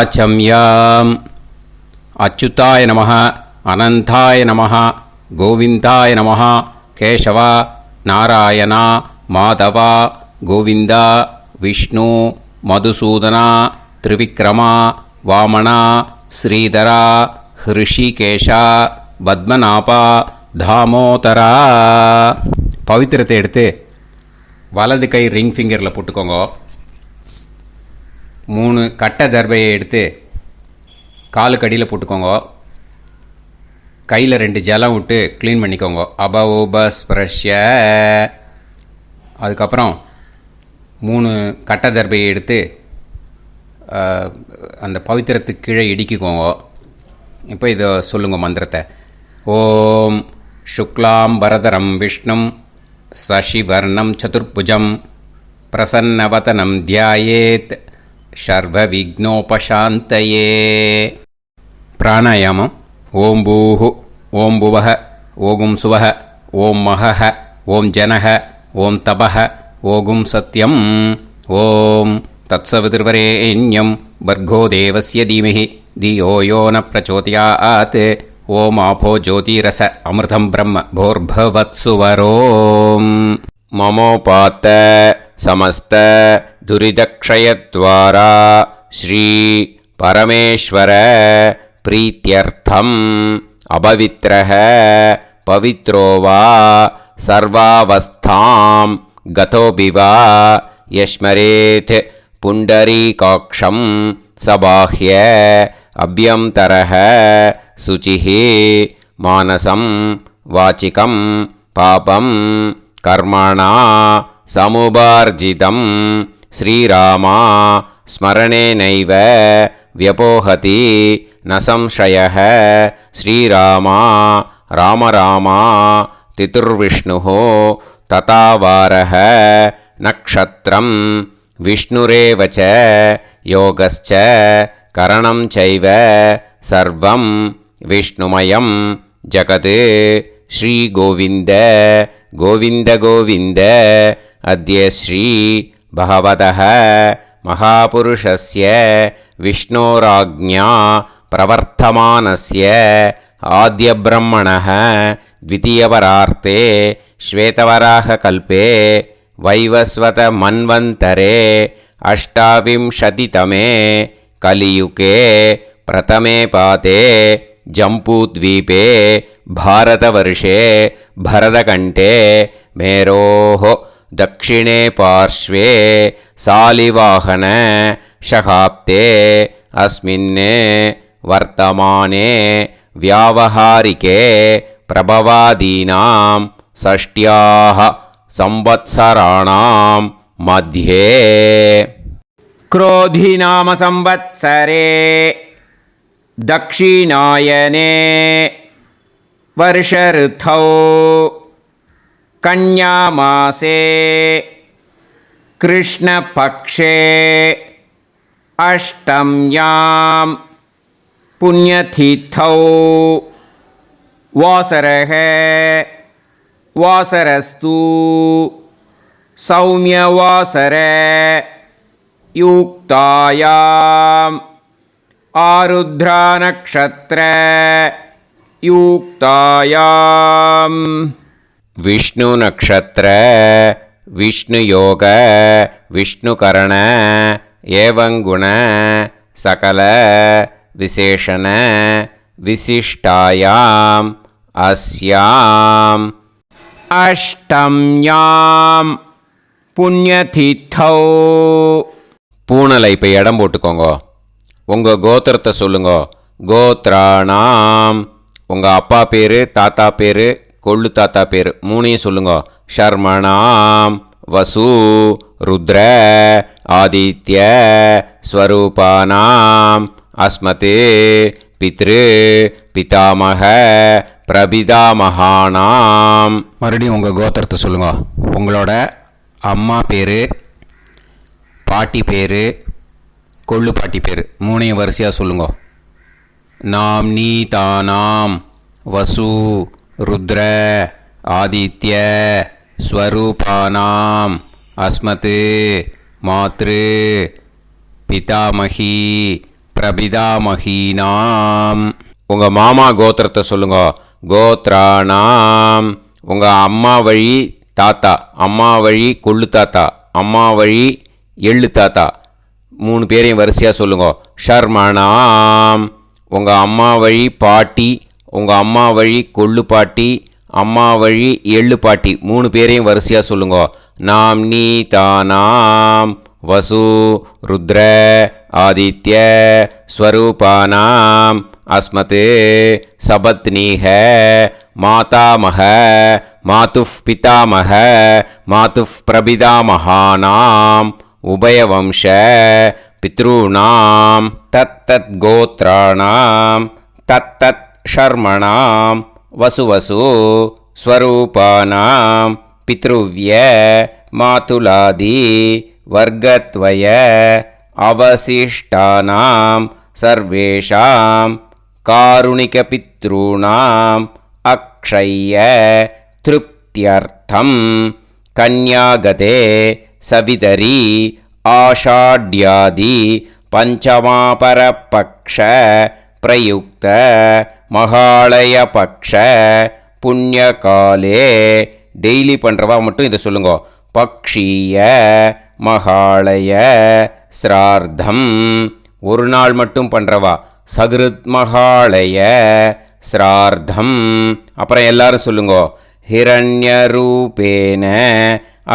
ஆச்சம்யாம். அச்சுதாய நமः, அனந்தாய நமः, கோவிந்தாய நமः, கேசவா, நாராயணா, மாதவா, கோவிந்தா, விஷ்ணு, மதுசூதனா, திரிவிக்ரமா, வாமனா, ஸ்ரீதரா, ஹிருஷிகேஷா, பத்மநாபா, தாமோதரா. பவித்திரத்தை எடுத்து வலது கை ரிங் ஃபிங்கரில் போட்டுக்கோங்க. 3 கட்டை தர்பையை எடுத்து காலுக்கடியில் போட்டுக்கோங்க. கையில் 2 ஜலம் விட்டு க்ளீன் பண்ணிக்கோங்க. அபவோபஸ்பிரஷ்ய. அதுக்கப்புறம் 3 கட்டை தர்பையை எடுத்து அந்த பவித்திரத்துக்கு கீழே இடிக்கிக்கோங்க. இப்போ இதை சொல்லுங்க மந்திரத்தை. ஓம் சுக்லாம் வரதரம் விஷ்ணும் சசிவர்ணம் சதுர்புஜம் பிரசன்னவதனம் தியாயேத் சர்வ விக்னோபசாந்தயே. பிராணாயாமம். ஓம் பூஹு, ஓம் புவஹ, ஓகும் சுவஹ, ஓம் மஹஹ, ஓம் ஜனஹ, ஓம் தபஹ, ஓகும் சத்யம். ஓம் தத்சவிதுர்வரேண்யம் பர்கோ தேவஸ்ய தீமஹி தியோ யோ ந பிரச்சோதயாத். ஓம் ஆபோ ஜோதிரச அமிர்தம் பிரம்ம போர்பவத்சுவரோம். மமோபாத்த சமஸ்த துரிதக்ஷயத்வாரா ஸ்ரீ பரமேஸ்வர பிரீத்யர்த்தம் அபவித்ரஹ பவித்ரோ வா சர்வாவஸ்தாம் கதோபிவா யஸ்மரேத் புண்டரீகாக்ஷம் சபாஹ்ய அப்யந்தரஹ சுசிஹ மானசம் வாச்சிகம் பாபம் கர்மணா சமுபார்ஜிதம் ஸ்ரீராமா ஸ்மரணேனைவ வ்யபோஹதி ந சம்சயः. ஸ்ரீராமா ராம ராமா திதுர்விஷ்ணுः ததாவாரः நக்ஷத்ரம் விஷ்ணுரேவ ச யோகஸ்ச கரணம் சைவ சர்வம் விஷ்ணுமயம் ஜகத். ஸ்ரீ கோவிந்த கோவிந்த கோவிந்த. அத்ய ஸ்ரீ பகவதः மகாபுருஷஸ்ய விஷ்ணோராஜ்ஞா பிரவர்த்தமானஸ்ய ஆத்யப்ரஹ்மணः த்விதீயவரார்த்தே ஸ்வேதவராககல்பே வைவஸ்வத மன்வந்தரே அஷ்டாவிம்சதிதமே கலியுகே பிரதமே பாதே ஜம்பூத்வீபே பாரதவர்ஷே பரதகண்டே மேரோः दक्षिणे पार्श्वे सालिवाहन शकाब्दे अस्मिन् वर्तमाने व्यावहारिके प्रभवादीनां षष्ट्याः संवत्सराणां मध्ये क्रोधिनाम संवत्सरे दक्षिणायने वर्षऋतौ कन्यामासे कृष्णपक्षे अष्टम्यां पुण्यतिथौ वासरः वासरस्तु सौम्यवासर युक्तायाम् आरुद्रा नक्षत्र युक्तायाम् विष्णु नक्षत्र विष्णु योग विष्णुकरण एवं गुण सकल विशेषण विशिष्टायाम् अस्याम् अष्टम्यां पुण्यतिथौ. பூனலை இப்போ இடம் போட்டுக்கோங்க. உங்கள் கோத்திரத்தை சொல்லுங்க. கோத்ராணாம். உங்கள் அப்பா பேர், தாத்தா பேர், கொள்ளு தாத்தா பேர் மூணையும் சொல்லுங்க. ஷர்மணாம் வசு ருத்ர ஆதித்ய ஸ்வரூபானாம் அஸ்மதே பித்ரு பிதாமக பிரபிதாமகானாம். மறுபடியும் உங்கள் கோத்திரத்தை சொல்லுங்க. உங்களோட அம்மா பேர், பாட்டி பேர், கொள்ளு பாட்டி பேர் மூணையும் வரிசையாக சொல்லுங்க. நாம் நீ தானாம் வசு ருத்ர ஆதித்ய ஸ்வரூபானாம் அஸ்மத் மாத்ரு பிதாமகி பிரபிதாமஹீனாம். உங்கள் மாமா கோத்திரத்தை சொல்லுங்க. கோத்ராணாம். உங்கள் அம்மா வழி தாத்தா, அம்மா வழி கொள்ளு தாத்தா, அம்மா வழி எள்ளு தாத்தா, 3 பேரையும் வரிசையாக சொல்லுங்க. ஷர்மணாம். உங்கள் அம்மா வழி பாட்டி, உங்கள் அம்மா வழி கொள்ளு பாட்டி, அம்மா வழி எள்ளு பாட்டி, 3 பேரையும் வரிசையாக சொல்லுங்க. நாம் நீ தானாம் வசு ருத்ர ஆதித்ய ஸ்வரூபானாம் அஸ்மத் சபத்னீஹ மாதாமஹ மாதுஃப் பிதாமஹ மாதுஃப் பிரபிதாமஹானாம் உபயவம்ச பித்ருணாம் தத்தத் கோத்ராணாம் தத்தத் ஷர்மணாம் வசுவசு ஸ்வரூபானாம் பித்ருவ்ய மாதுலாதி வர்க்கத்வய அவசிஷ்டானாம் சர்வேஷாம் காருணிகபித்ருணாம் அக்ஷய்ய திருப்தியர்த்தம் கன்யாகதே சவிதரி ஆஷாட்யாதி பஞ்சமாபரபக்ஷ பிரயுக்த மகாலய பக்ஷ புண்ணியகாலே. டெய்லி பண்ணுறவா மட்டும் இதை சொல்லுங்க. பக்ஷீய மகாலய ஸ்ரார்த்தம். ஒரு நாள் மட்டும் பண்ணுறவா சகிருத் மகாலய ஸ்ரார்த்தம். அப்புறம் எல்லாரும் சொல்லுங்க. ஹிரண்யரூபேன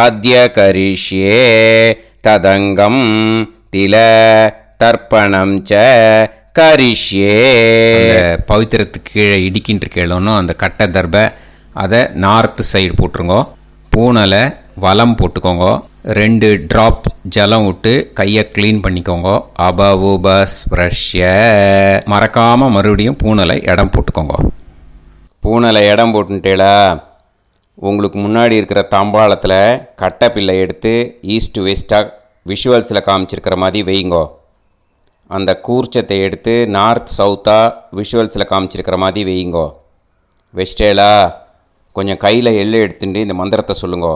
அத்ய கரிஷ்யே ததங்கம் தில தர்ப்பணம் ச கரிஷ்யே. பவித்திரத்துக்கு கீழே இடிக்கின்ற கேளோன்னு அந்த கட்டை தர்பை அதை நார்த்து சைடு போட்டுருங்க. பூனலை வலம் போட்டுக்கோங்க. 2 ட்ராப் ஜலம் விட்டு கையை க்ளீன் பண்ணிக்கோங்க. அபவுபஸ்ப்ரஷ்ய. மறக்காமல் மறுபடியும் பூனலை இடம் போட்டுக்கோங்க. பூனலை இடம் போட்டுட்டேளா? உங்களுக்கு முன்னாடி இருக்கிற தாம்பாளத்தில் கட்டை பிள்ளை எடுத்து ஈஸ்ட் வெஸ்ட்டாக விஷுவல்ஸில் காமிச்சிருக்கிற மாதிரி வைங்கோ. அந்த கூர்ச்சத்தை எடுத்து நார்த் சவுத்தாக விஷுவல்ஸில் காமிச்சிருக்கிற மாதிரி வைங்கோ. வெஸ்டேலா கொஞ்சம் கையில் எள்ளு எடுத்துட்டு இந்த மந்திரத்தை சொல்லுங்கோ.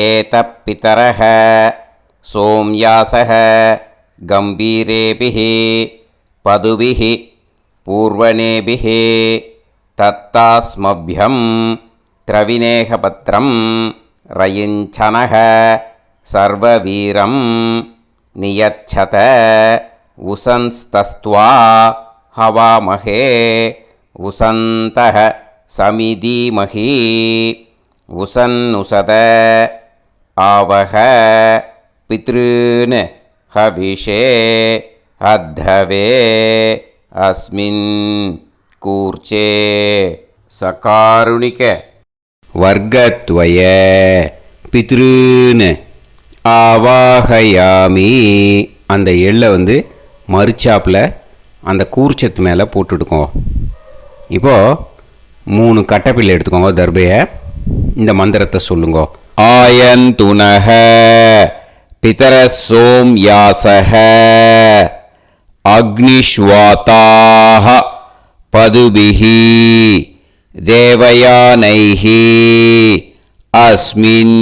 ஏத பிதரஹ சோம்யாசஹ கம்பீரேபிஹி பதுபிஹி பூர்வணேபிஹி தத்தாஸ்மப்யம் திரவிநேகபத்ரம் ரயிஞ்சனஹ சர்வவீரம் நியச்சத உசன்ஸ்தஸ்த்வா ஹவாமஹே உசந்தஹ சமிதீமஹி உசன்னுசத ஆவஹ பித்ருன் ஹவிஷே அத்தவே அஸ்மின் கூர்ச்சே சகாருணிக வர்க்கத்வய பித்ருன் ஆவாஹயாமி. அந்த எள்ளை மறுச்சாப்பில் அந்த கூர்ச்சத்து மேலே போட்டுடுக்கோங்க. இப்போது 3 கட்டப்பிள்ளை எடுத்துக்கோங்க. தர்பையை இந்த மந்திரத்தை சொல்லுங்க. ஆயந்துனஹ பிதர சோம்யாசஹ அக்னிஷ்வாதாஹ பதுபிஹி தேவயானைஹி அஸ்மின்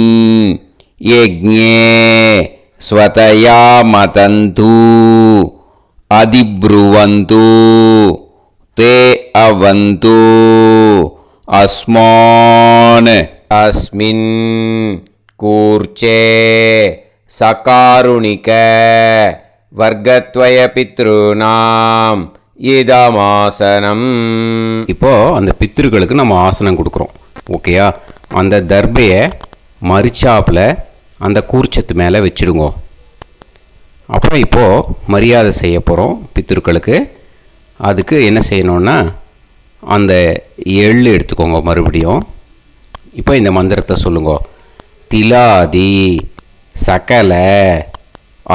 யஜ்ஞே ஸ்வதயா மதந்து அதிப்ருவந்து தே அவது அஸ்மான் அஸ்மின் கூர்ச்சே சகாருணிக வர்க்கத்வய பித்ருநாம் இதமாசனம். இப்போது அந்த பித்ருக்களுக்கு நம்ம ஆசனம் கொடுக்குறோம். ஓகேயா? அந்த தர்பையை மரிச்சாப்பில் அந்த கூர்ச்சத்து மேலே வச்சுடுங்க. அப்புறம் இப்போது மரியாதை செய்ய போகிறோம் பித்ருக்களுக்கு. அதுக்கு என்ன செய்யணுன்னா அந்த எள்ளு எடுத்துக்கோங்க. மறுபடியும் இப்போ இந்த மந்திரத்தை சொல்லுங்க. திலாதி சகல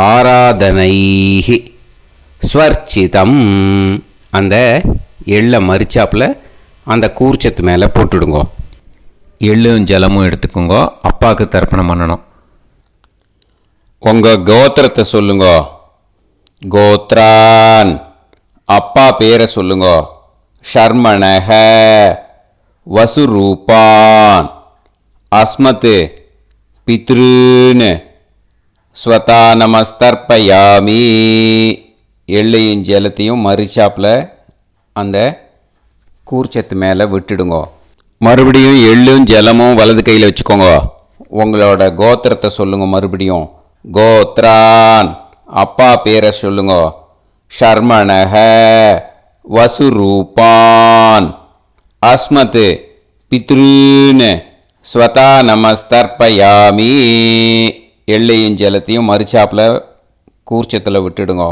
ஆராதனைஹி ஸ்வர்ச்சிதம். அந்த எள்ளை மரிச்சாப்பில் அந்த கூர்ச்சத்து மேலே போட்டுடுங்க. எள்ளும் ஜலமும் எடுத்துக்கோங்க. அப்பாவுக்கு தர்ப்பணம் பண்ணணும். உங்கள் கோத்திரத்தை சொல்லுங்க. கோத்ரான். அப்பா பேரை சொல்லுங்க. ஷர்மணஹ வசுரூபான் அஸ்மத் பித்ருன் ஸ்வதா நமஸ்தர்ப்பயாமி. எள்ளையும் ஜலத்தையும் மறிச்சாப்பில் அந்த கூர்ச்சத்து மேலே விட்டுடுங்க. மறுபடியும் எள்ளும் ஜலமும் வலது கையில் வச்சுக்கோங்க. உங்களோட கோத்திரத்தை சொல்லுங்க. மறுபடியும் கோத்ரான், அப்பா பேரை சொல்லுங்க. ஷர்மணஹ, வசுரூபான், அஸ்மத், பித்ருன், ஸ்வதா நமஸ்தர்ப்பயாமி. எள்ளையும் ஜலத்தையும் மறிச்சாப்பில் கூர்ச்சத்தில் விட்டுடுங்க.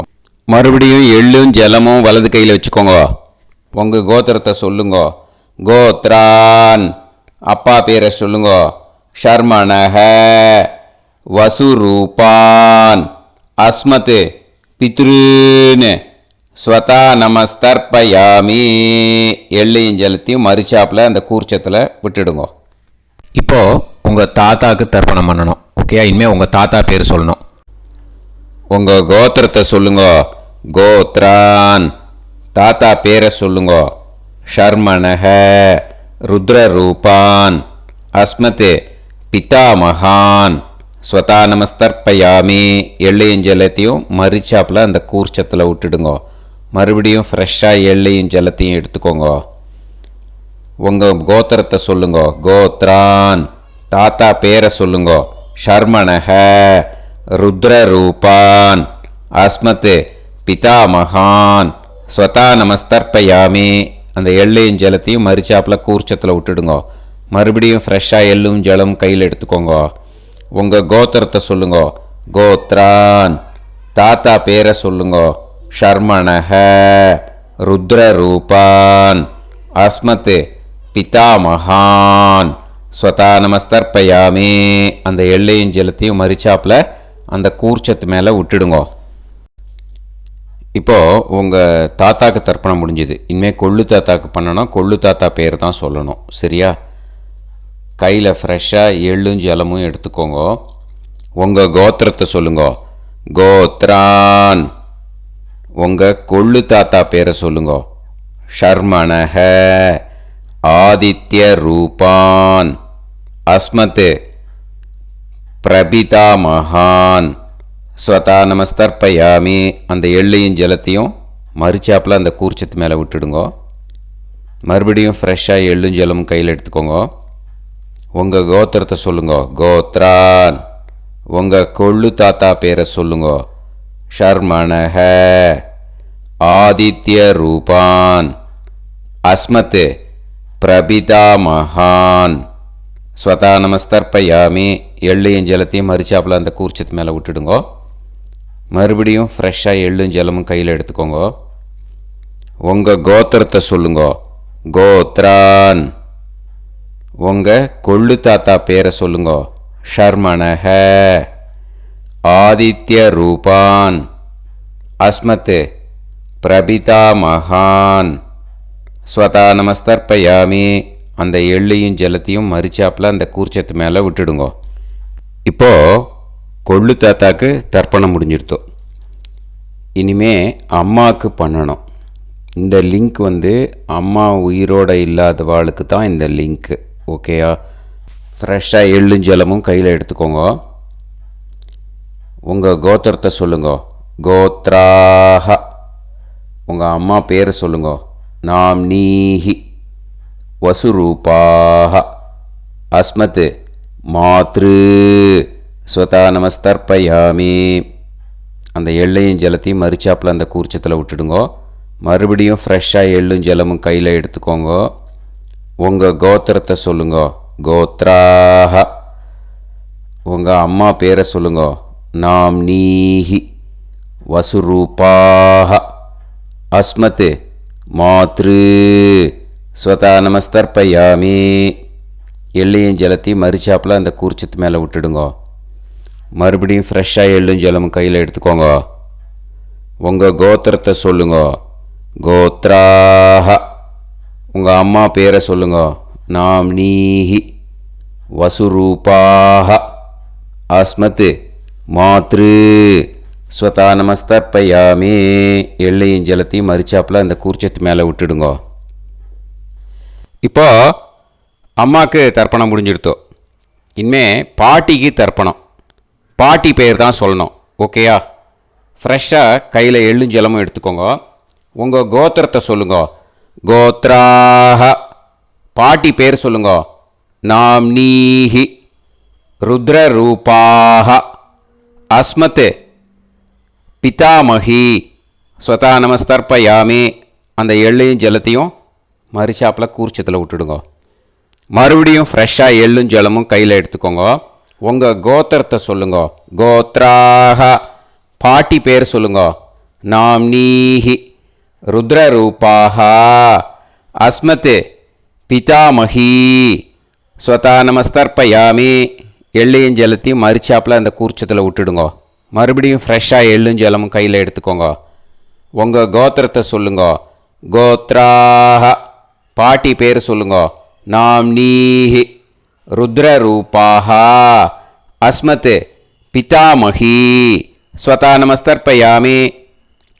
மறுபடியும் எள்ளும் ஜலமும் வலது கையில் வச்சுக்கோங்க. உங்கள் கோத்திரத்தை சொல்லுங்க. கோத்ரான், அப்பா பேரை சொல்லுங்க. ஷர்மணஹ, வசுரூபான், அஸ்மத், பித்ருன், ஸ்வதா நமஸ்தர்ப்பயாமி. எள்ளையும் ஜலத்தையும் மறிச்சாப்பில் அந்த கூர்ச்சத்தில் விட்டுடுங்க. இப்போது உங்கள் தாத்தாவுக்கு தர்ப்பணம் பண்ணணும். ஓகே, இனிமேல் உங்கள் தாத்தா பேர் சொல்லணும். உங்கள் கோத்திரத்தை சொல்லுங்க. கோத்ரான், தாத்தா பேரை சொல்லுங்க. ஷர்மணஹ, ருத்ரரூபான், அஸ்மத், பிதாமகான், ஸ்வதா நமஸ்தர்ப்பயாமி. எள்ளையும் ஜலத்தையும் மறிச்சாப்பில் அந்த கூர்ச்சத்தில் விட்டுடுங்க. மறுபடியும் ஃப்ரெஷ்ஷாக எள்ளையும் ஜலத்தையும் எடுத்துக்கோங்க. உங்கள் கோத்திரத்தை சொல்லுங்க. கோத்ரான், தாத்தா பேரை சொல்லுங்க. ஷர்மணஹ, ருத்ரரூபான், அஸ்மத், பிதாமகான், ஸ்வதா நமஸ்தர்ப்பயாமி. அந்த எள்ளையும் ஜலத்தையும் மறிச்சாப்பில் கூர்ச்சத்தில் விட்டுடுங்க. மறுபடியும் ஃப்ரெஷ்ஷாக எள்ளும் ஜலம் கையில் எடுத்துக்கோங்க. உங்கள் கோத்திரத்தை சொல்லுங்க. கோத்ரான், தாத்தா பேரை சொல்லுங்க. ஷர்மணஹ, ருத்ரரூபான், அஸ்மத், பிதாமகான், ஸ்வதா நமஸ்தர்ப்பயாமி. அந்த எள்ளையும் ஜலத்தையும் மறிச்சாப்பில் அந்த கூர்ச்சத்து மேலே விட்டுடுங்க. இப்போது உங்கள் தாத்தாக்கு தர்ப்பணம் முடிஞ்சுது. இனிமேல் கொள்ளு தாத்தாக்கு பண்ணணும். கொள்ளு தாத்தா பேர் தான் சொல்லணும். சரியா? கையில் ஃப்ரெஷ்ஷாக எள்ளும் ஜலமும் எடுத்துக்கோங்க. உங்கள் கோத்திரத்தை சொல்லுங்க. கோத்ரான், உங்கள் கொள்ளு தாத்தா பேரை சொல்லுங்க. ஷர்மணஹ, ஆதித்ய ரூபான், அஸ்மத், பிரபிதாமகான், ஸ்வதா நமஸ்தர்ப்பயாமி. அந்த எள்ளையும் ஜலத்தையும் மறிச்சாப்பில் அந்த கூர்ச்சத்து மேலே விட்டுடுங்க. மறுபடியும் ஃப்ரெஷ்ஷாக எள்ளும் ஜலமும் கையில் எடுத்துக்கோங்க. உங்கள் கோத்திரத்தை சொல்லுங்க. கோத்ரான், உங்கள் கொள்ளு தாத்தா பேரை சொல்லுங்க. ஷர்மணஹ, ஆதித்ய ரூபான், அஸ்மத், பிரபிதாமகான், ஸ்வதா நமஸ்தர்ப்பயாமி. எள்ளையும் ஜலத்தையும் மறிச்சாப்பில் அந்த கூர்ச்சத்து மேலே விட்டுடுங்க. மறுபடியும் ஃப்ரெஷ்ஷாக எள்ளும் ஜலமும் கையில் எடுத்துக்கோங்க. உங்கள் கோத்திரத்தை சொல்லுங்க. கோத்ரான், உங்கள் கொள்ளு தாத்தா பேரை சொல்லுங்க. ஷர்மணஹ, ஆதித்ய ரூபான், அஸ்மத், பிரபிதாமகான், ஸ்வதா நமஸ்தர்ப்பயாமி. அந்த எள்ளையும் ஜலத்தையும் மறிச்சாப்பில் அந்த கூர்ச்சத்து மேலே விட்டுடுங்க. இப்போது கொள்ளு தாத்தாக்கு தர்ப்பணம் முடிஞ்சிருத்தோம். இனிமே அம்மாவுக்கு பண்ணணும். இந்த லிங்க் அம்மா உயிரோடு இல்லாதவாளுக்கு தான் இந்த லிங்க்கு. ஓகேயா? ஃப்ரெஷ்ஷாக எள்ளும் ஜலமும் கையில் எடுத்துக்கோங்க. உங்கள் கோத்திரத்தை சொல்லுங்க. கோத்ராஹ, உங்கள் அம்மா பேரை சொல்லுங்க. நாம்னீஹி, வசுரூபாஹ, அஸ்மத், மாத்ரு, ஸ்வதா நமஸ்தர்ப்பயாமி. அந்த எள்ளையும் ஜலத்தையும் மறிச்சாப்பில் அந்த கூர்ச்சத்தில் விட்டுடுங்க. மறுபடியும் ஃப்ரெஷ்ஷாக எள்ளும் ஜலமும் கையில் எடுத்துக்கோங்க. உங்கள் கோத்திரத்தை சொல்லுங்க. கோத்ராஹ, உங்கள் அம்மா பேரை சொல்லுங்க. நாம்னீஹி, வசுரூபாஹ, அஸ்மத், மாத்ரு, ஸ்வதா நமஸ்தர்ப்பயாமி. எள்ளையும் ஜலத்தையும் மறிச்சாப்பில் அந்த கூர்ச்சத்து மேலே விட்டுடுங்க. மறுபடியும் ஃப்ரெஷ்ஷாக எள்ளும் ஜலமும் கையில் எடுத்துக்கோங்க. உங்கள் கோத்திரத்தை சொல்லுங்க. கோத்ராஹ, உங்கள் அம்மா பேரை சொல்லுங்க. நாம்னீஹி, வசுரூபாஹ, அஸ்மத், மாத்ரு, ஸ்வதா நமஸ்தர்ப்பயாமி. எள்ளையும் ஜலத்தையும் மறிச்சாப்பில் அந்த கூர்ச்சத்து மேலே விட்டுடுங்க. இப்போ அம்மாவுக்கு தர்ப்பணம் முடிஞ்சிடுத்தோ. இனிமே பாட்டிக்கு தர்ப்பணம். பாட்டி பெயர் தான் சொல்லணும். ஓகேயா? ஃப்ரெஷ்ஷாக கையில் எள்ளும் ஜலமும் எடுத்துக்கோங்க. உங்கள் கோத்திரத்தை சொல்லுங்க. கோத்ராஹ. பாட்டி பேர் சொல்லுங்க. நாம்னீஹி. ருத்ரரூபாஹ. அஸ்மத் பிதாமகி. ஸ்வதா நமஸ்தர்ப்பயாமி. அந்த எள்ளையும் ஜலத்தையும் மறுச்சாப்பில் கூர்ச்சத்தில் விட்டுடுங்க. மறுபடியும் ஃப்ரெஷ்ஷாக எள்ளும் ஜலமும் கையில் எடுத்துக்கோங்க. உங்கள் கோத்திரத்தை சொல்லுங்க. கோத்ராஹ. பாட்டி பேர் சொல்லுங்க. நாம்னீஹி. ருத்ரரூபாஹ. அஸ்மத் பிதாமகி. ஸ்வதா நமஸ்தர்ப்பயாமி. எள்ளையும் ஜலத்தையும் மறுச்சாப்பில் அந்த கூர்ச்சத்தில் விட்டுடுங்க. மறுபடியும் ஃப்ரெஷ்ஷாக எள்ளும் ஜலமும் கையில் எடுத்துக்கோங்க. உங்கள் கோத்திரத்தை சொல்லுங்க. கோத்ராஹ. பாட்டி பேர் சொல்லுங்க. நாம்னீஹி. ருத்ரரூபாஹ. அஸ்மத் பிதாமகி. ஸ்வதா நமஸ்தர்ப்பயாமி.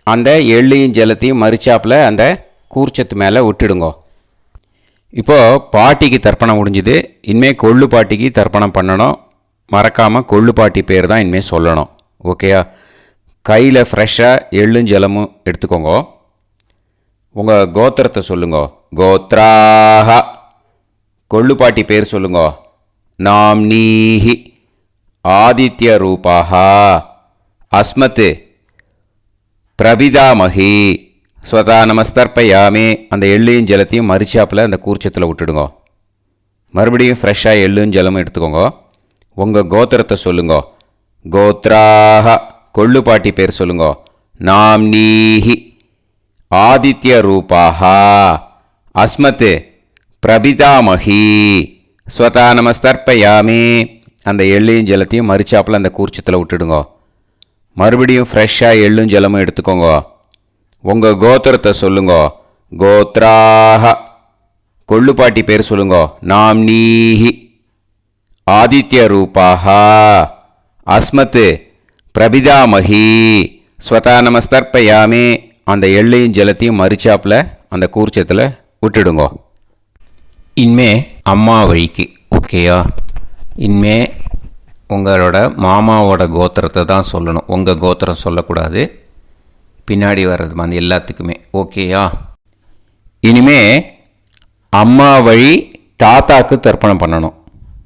அந்த எள்ளையும் ஜலத்தையும் மறுச்சாப்பில் அந்த கூர்ச்சத்து மேலே விட்டுடுங்க. இப்போது பாட்டிக்கு தர்ப்பணம் முடிஞ்சுது. இனிமேல் கொள்ளு பாட்டிக்கு தர்ப்பணம் பண்ணணும். மறக்காமல் கொள்ளு பாட்டி பேர் தான் இனிமேல் சொல்லணும். ஓகேயா? கையில் ஃப்ரெஷ்ஷாக எள்ளும் ஜலமும் எடுத்துக்கோங்க. உங்கள் கோத்திரத்தை சொல்லுங்க. கோத்ராஹ. கொள்ளு பாட்டி பேர் சொல்லுங்க. நாம்னீஹி. ஆதித்ய ரூபாஹ. அஸ்மத் பிரபிதாமகி. ஸ்வதா நமஸ்தர்ப்பயாமி. அந்த எள்ளையும் ஜலத்தையும் மறுச்சாப்பில் அந்த கூர்ச்சத்தில் விட்டுடுங்க. மறுபடியும் ஃப்ரெஷ்ஷாக எள்ளும் ஜலமும் எடுத்துக்கோங்க. உங்கள் கோத்திரத்தை சொல்லுங்க. கோத்ராஹ. கொள்ளு பாட்டி பேர் சொல்லுங்க. நாம்னீஹி. ஆதித்ய ரூபாஹ. அஸ்மத் பிரபிதாமகி. ஸ்வதா நமஸ்தர்ப்பயாமி. அந்த எள்ளையும் ஜலத்தையும் மறுச்சாப்பில் அந்த கூர்ச்சத்தில் விட்டுடுங்க. மறுபடியும் ஃப்ரெஷ்ஷாக எள்ளும் ஜலமும் எடுத்துக்கோங்க. உங்கள் கோத்திரத்தை சொல்லுங்க. கோத்ராஹ. கொள்ளு பாட்டி பேர் சொல்லுங்க. நாம்னீஹி. ஆதித்ய ரூபாஹ. அஸ்மத் பிரபிதாமகி. ஸ்வதா நமஸ்தர்ப்பயாமி. அந்த எள்ளையும் ஜலத்தையும் மறுச்சாப்பில் அந்த கூர்ச்சத்தில் விட்டுடுங்க. இனிமே அம்மா வழிக்கு. ஓகேயா? இனிமே உங்களோட மாமாவோட கோத்திரத்தை தான் சொல்லணும். உங்கள் கோத்திரம் சொல்லக்கூடாது. பின்னாடி வர்றது வந்து எல்லாத்துக்குமே. ஓகேயா? இனிமே அம்மா வழி தாத்தாக்கு தர்ப்பணம் பண்ணணும்.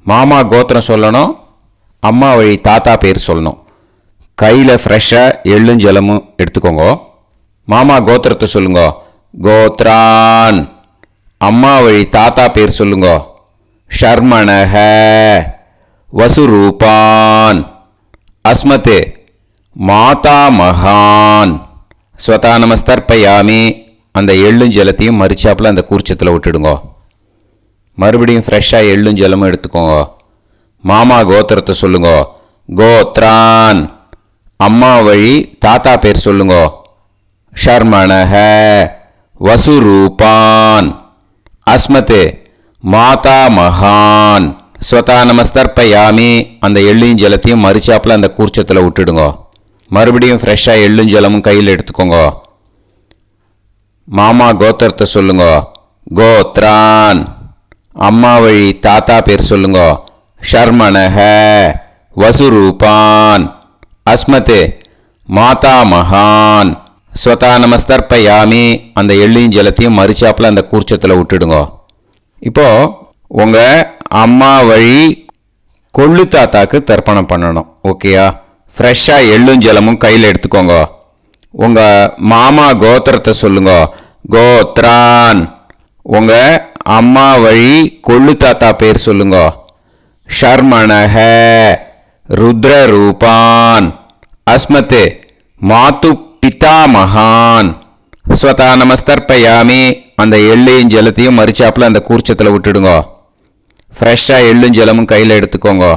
மாமா கோத்திரம் சொல்லணும். அம்மா வழி தாத்தா பேர் சொல்லணும். கையில் ஃப்ரெஷ்ஷாக எள்ளும் ஜலமும் எடுத்துக்கோங்க. மாமா கோத்திரத்தை சொல்லுங்க. கோத்ரான். அம்மா வழி தாத்தா பேர் சொல்லுங்க. ஷர்மணஹ. வசுரூபான். அஸ்மத் மாதாமகான். ஸ்வதா நமஸ்தர்ப்பயாமி. அந்த எள்ளும் ஜலத்தையும் மறுச்சாப்பில் அந்த கூர்ச்சத்தில் விட்டுடுங்க. மறுபடியும் ஃப்ரெஷ்ஷாக எள்ளும் ஜலமும் எடுத்துக்கோங்க. மாமா கோத்திரத்தை சொல்லுங்க. கோத்ரான். அம்மா வழி தாத்தா பேர் சொல்லுங்க. ஷர்மணஹ. வசுரூபான். அஸ்மத் மாதாமகான். ஸ்வதா நமஸ்தர்ப்பயாமி. அந்த எள்ளையும் ஜலத்தையும் மறுச்சாப்பில் அந்த கூர்ச்சத்தில் விட்டுடுங்க. மறுபடியும் ஃப்ரெஷ்ஷாக எள்ளும் ஜலமும் கையில் எடுத்துக்கோங்க. மாமா கோத்திரத்தை சொல்லுங்க. கோத்ரான். அம்மா வழி தாத்தா பேர் சொல்லுங்க. ஷர்மணஹ. வசுரூபான். அஸ்மத் மாதாமகான். ஸ்வதா நமஸ்தர்ப்பயாமி. அந்த எள்ளையும் ஜலத்தையும் மறுச்சாப்பில் அந்த கூர்ச்சத்தில் விட்டுடுங்க. இப்போது உங்கள் அம்மா வழி கொள்ளு தாத்தாக்கு தர்ப்பணம் பண்ணணும். ஓகேயா? ஃப்ரெஷ்ஷாக எள்ளும் ஜலமும் கையில் எடுத்துக்கோங்க. உங்கள் மாமா கோத்திரத்தை சொல்லுங்க. கோத்ரான். உங்கள் அம்மா வழி கொள்ளு தாத்தா பேர் சொல்லுங்க. ஷர்மணஹ. ருத்ரரூபான். அஸ்மத் மாது பிதாமகான். ஸ்வதா நமஸ்தர்ப்பயாமி. அந்த எள்ளையும் ஜலத்தையும் மறுச்சாப்பில் அந்த கூர்ச்சத்தில் விட்டுடுங்க. ஃப்ரெஷ்ஷாக எள்ளும் ஜலமும் கையில் எடுத்துக்கோங்க.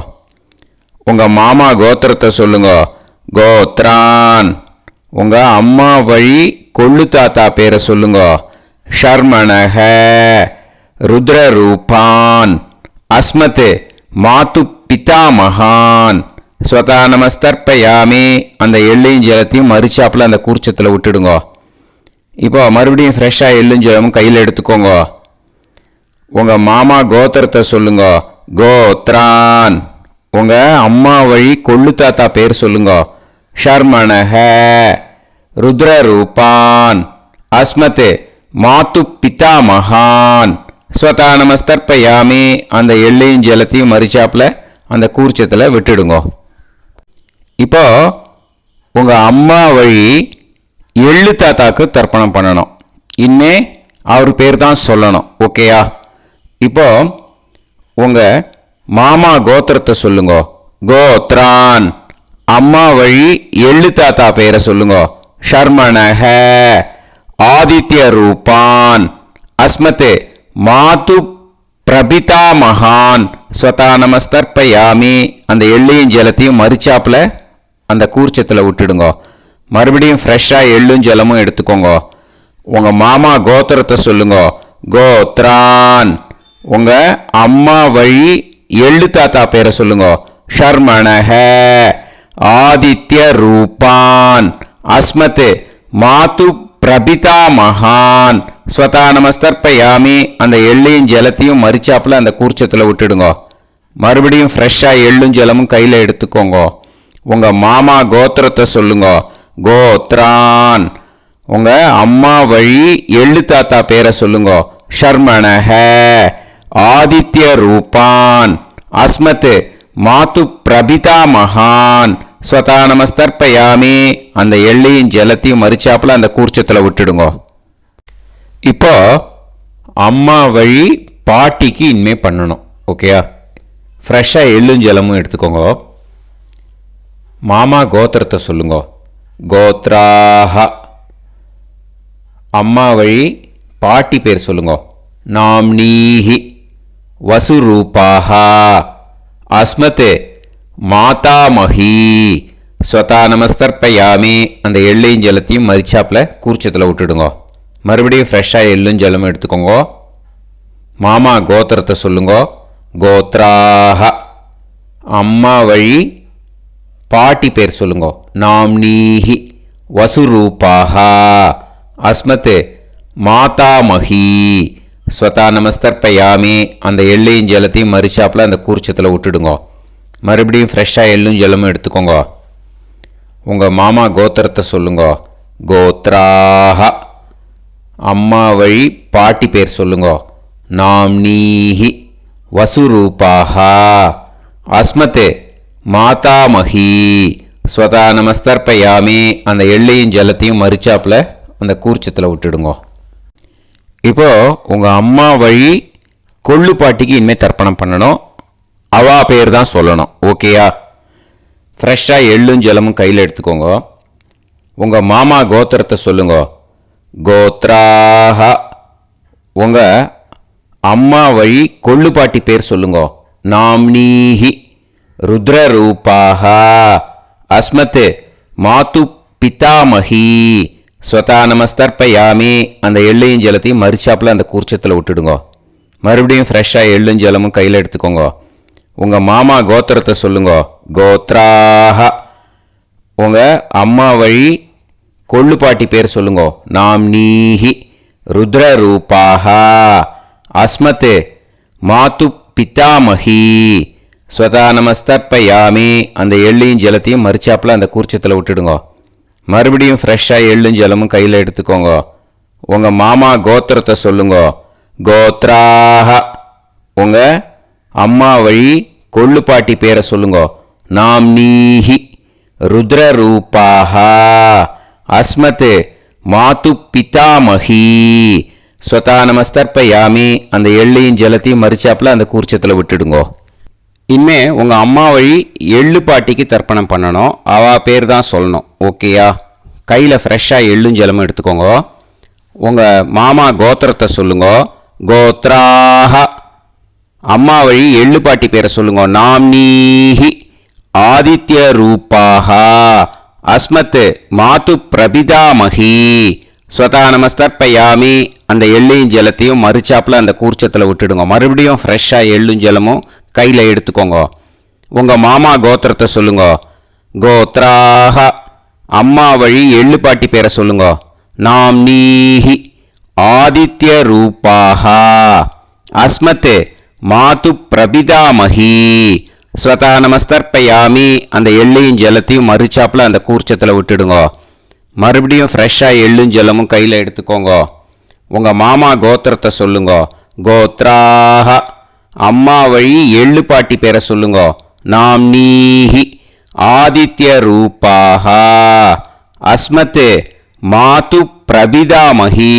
உங்கள் மாமா கோத்திரத்தை சொல்லுங்க. கோத்ரான். உங்கள் அம்மா வழி கொள்ளு தாத்தா பேரை சொல்லுங்க. ஷர்மணஹ. ருத்ரரூபான். அஸ்மத் மாது பிதாமகான். ஸ்வதா நமஸ்தர்ப்பயாமி. அந்த எள்ளையும் ஜலத்தையும் மறுச்சாப்பில் அந்த கூர்ச்சத்தில் விட்டுடுங்க. இப்போ மறுபடியும் ஃப்ரெஷ்ஷாக எள்ளும் ஜலமும் கையில் எடுத்துக்கோங்க. உங்கள் மாமா கோத்திரத்தை சொல்லுங்க. கோத்ரான். உங்கள் அம்மா வழி கொள்ளு தாத்தா பேர் சொல்லுங்க. ஷர்மணஹ ருத்ரரூபான் அஸ்மத் மாத்து பிதாமகான் ஸ்வதா நமஸ்தர்ப்பயாமி. அந்த எள்ளையும் ஜலத்தையும் மறிச்சாப்பில் அந்த கூர்ச்சத்தில் விட்டுடுங்கோ. இப்போ உங்கள் அம்மா வழி எள்ளு தாத்தாக்கு தர்ப்பணம் பண்ணணும். இனிமே அவர் பேர் தான் சொல்லணும். ஓகேயா? இப்போ உங்கள் மாமா கோத்திரத்தை சொல்லுங்க. கோத்ரான். அம்மா வழி எள்ளு தாத்தா பேரை சொல்லுங்க. ஷர்மணஹ ஆதித்ய ரூபான் அஸ்மத் மாது பிரபிதா மகான் ஸ்வதா நமஸ்தர்ப்பயாமி. அந்த எள்ளையும் ஜலத்தையும் மறிச்சாப்பில் அந்த கூர்ச்சத்தில் விட்டுடுங்க. மறுபடியும் ஃப்ரெஷ்ஷாக எள்ளும் ஜலமும் எடுத்துக்கோங்க. உங்கள் மாமா கோத்திரத்தை சொல்லுங்க. கோத்ரான். உங்கள் அம்மா வழி எள்ளு தாத்தா பேரை சொல்லுங்க. ஷர்மணஹ ஆதித்ய ரூபான் அஸ்மத் மாது பிரபிதா மகான் ஸ்வதா நமஸ்தர்ப்பயாமி. அந்த எள்ளையும் ஜலத்தையும் மறிச்சாப்பில் அந்த கூர்ச்சத்தில் விட்டுடுங்க. மறுபடியும் ஃப்ரெஷ்ஷாக எள்ளும் ஜலமும் கையில் எடுத்துக்கோங்க. உங்கள் மாமா கோத்திரத்தை சொல்லுங்க. கோத்ரான். உங்கள் அம்மா வழி எள்ளு தாத்தா பேரை சொல்லுங்க. ஷர்மணஹ ஆதித்ய ரூபான் அஸ்மத் மாது பிரபிதா மகான் ஸ்வதா நமஸ்தர்ப்பயாமி. அந்த எள்ளையும் ஜலத்தையும் மறிச்சாப்பில் அந்த கூர்ச்சத்தில் விட்டுடுங்க. இப்போ அம்மா வழி பாட்டிக்கு இனிமே பண்ணணும். ஓகேயா? ஃப்ரெஷ்ஷாக எள்ளும் ஜலமும் எடுத்துக்கோங்க. மாமா கோத்திரத்தை சொல்லுங்க. கோத்ராஹ. அம்மா வழி பாட்டி பேர் சொல்லுங்க. நாம்னீஹி வசுரூபாஹ அஸ்மத் மாதாமஹி ஸ்வதா நமஸ்தர்ப்பயாமி. அந்த எள்ளையும் ஜலத்தையும் மறிச்சாப்பில் கூர்ச்சத்தில் விட்டுடுங்க. மறுபடியும் ஃப்ரெஷ்ஷாக எள்ளும் ஜலமும் எடுத்துக்கோங்க. மாமா கோத்திரத்தை சொல்லுங்க. கோத்ராஹ. அம்மா வழி பாட்டி பேர் சொல்லுங்க. நாம்னீஹி வசுரூபாஹ அஸ்மத் மாதாமஹி ஸ்வதா நமஸ்தர்ப்பயாமி. அந்த எள்ளையும் ஜலத்தையும் மறிச்சாப்பில் அந்த கூர்ச்சத்தில் விட்டுடுங்க. மறுபடியும் ஃப்ரெஷ்ஷாக எள்ளும் ஜலமும் எடுத்துக்கோங்க. உங்கள் மாமா கோத்திரத்தை சொல்லுங்க. கோத்ராஹ. அம்மா வழி பாட்டி பேர் சொல்லுங்க. நாம்னீஹி வசுரூபாஹ அஸ்மத் மாதாமஹி ஸ்வதா நமஸ்தர்ப்பயாமி. அந்த எள்ளையும் ஜலத்தையும் மறிச்சாப்பில் அந்த கூர்ச்சத்தில் விட்டுடுங்க. இப்போது உங்கள் அம்மா வழி கொள்ளு பாட்டிக்கு இனிமேல் தர்ப்பணம் பண்ணணும். அவா பேர் தான் சொல்லணும். ஓகேயா? ஃப்ரெஷ்ஷாக எள்ளும் ஜலமும் கையில் எடுத்துக்கோங்க. உங்கள் மாமா கோத்திரத்தை சொல்லுங்க. கோத்ராஹ. உங்கள் அம்மா வழி கொள்ளு பாட்டி பேர் சொல்லுங்க. நாம்னீஹி ருத்ரரூபாஹ அஸ்மத் மாது பிதாமஹி ஸ்வதா நமஸ்தர்ப்பயாமி. அந்த எள்ளையும் ஜலத்தையும் மறிச்சாப்பில் அந்த கூர்ச்சத்தில் விட்டுடுங்க. மறுபடியும் ஃப்ரெஷ்ஷாக எள்ளும் ஜலமும் கையில் எடுத்துக்கோங்க. உங்கள் மாமா கோத்திரத்தை சொல்லுங்க. கோத்ராஹ. உங்கள் அம்மா வழி கொள்ளு பாட்டி பேர் சொல்லுங்க. நாம்னீஹி ருத்ரரூபாஹ அஸ்மத் மாது பிதாமஹி ஸ்வதா நமஸ்தர்ப்பயாமி. அந்த எள்ளையும் ஜலத்தையும் மறிச்சாப்பில் அந்த கூர்ச்சத்தில் விட்டுடுங்க. மறுபடியும் ஃப்ரெஷ்ஷாக எள்ளும் ஜலமும் கையில் எடுத்துக்கோங்க. உங்கள் மாமா கோத்திரத்தை சொல்லுங்க. கோத்ராஹ. உங்கள் அம்மா வழி கொள்ளு பாட்டி பேரை சொல்லுங்க. நாம்னீஹி ருத்ரரூபாஹ அஸ்மத் மாது பிதாமஹி ஸ்வதா நமஸ்தர்ப்பயாமி. அந்த எள்ளையும் ஜலத்தையும் மறிச்சாப்பில் அந்த கூர்ச்சத்தில் விட்டுடுங்க. இனிமே உங்கள் அம்மா வழி எள்ளு பாட்டிக்கு தர்ப்பணம் பண்ணணும். அவா பேர் தான் சொல்லணும். ஓகேயா? கையில் ஃப்ரெஷ்ஷாக எள்ளும் ஜலமும் எடுத்துக்கோங்க. உங்கள் மாமா கோத்திரத்தை சொல்லுங்க. கோத்ராஹ. அம்மா வழி எள்ளு பாட்டி பேரை சொல்லுங்க. நாம்னீஹி ஆதித்ய ரூபாஹ அஸ்மத் மாது பிரபிதாமஹி ஸ்வதா நமஸ்தர்ப்பயாமி. அந்த எள்ளையும் ஜலத்தையும் மறிச்சாப்பில் அந்த கூர்ச்சத்தில் விட்டுடுங்க. மறுபடியும் ஃப்ரெஷ்ஷாக எள்ளும் ஜலமும் கையில் எடுத்துக்கோங்க. உங்கள் மாமா கோத்திரத்தை சொல்லுங்க. கோத்ராஹ. அம்மா வழி எள்ளு பாட்டி பேரை சொல்லுங்க. நாம்னீஹி ஆதித்ய ரூபாஹ அஸ்மத் மாது பிரபிதாமஹி ஸ்வதா நமஸ்தர்ப்பயாமி. அந்த எள்ளையும் ஜலத்தையும் மறுச்சாப்பில் அந்த கூர்ச்சத்தில் விட்டுடுங்க. மறுபடியும் ஃப்ரெஷ்ஷாக எள்ளும் ஜலமும் கையில் எடுத்துக்கோங்க. உங்கள் மாமா கோத்திரத்தை சொல்லுங்க. கோத்ராக. அம்மா வழி எள்ளு பாட்டி பேரை சொல்லுங்க. நாம் நீஹி ஆதித்ய ரூபாக. அஸ்மத் மாது பிரபிதாமஹி.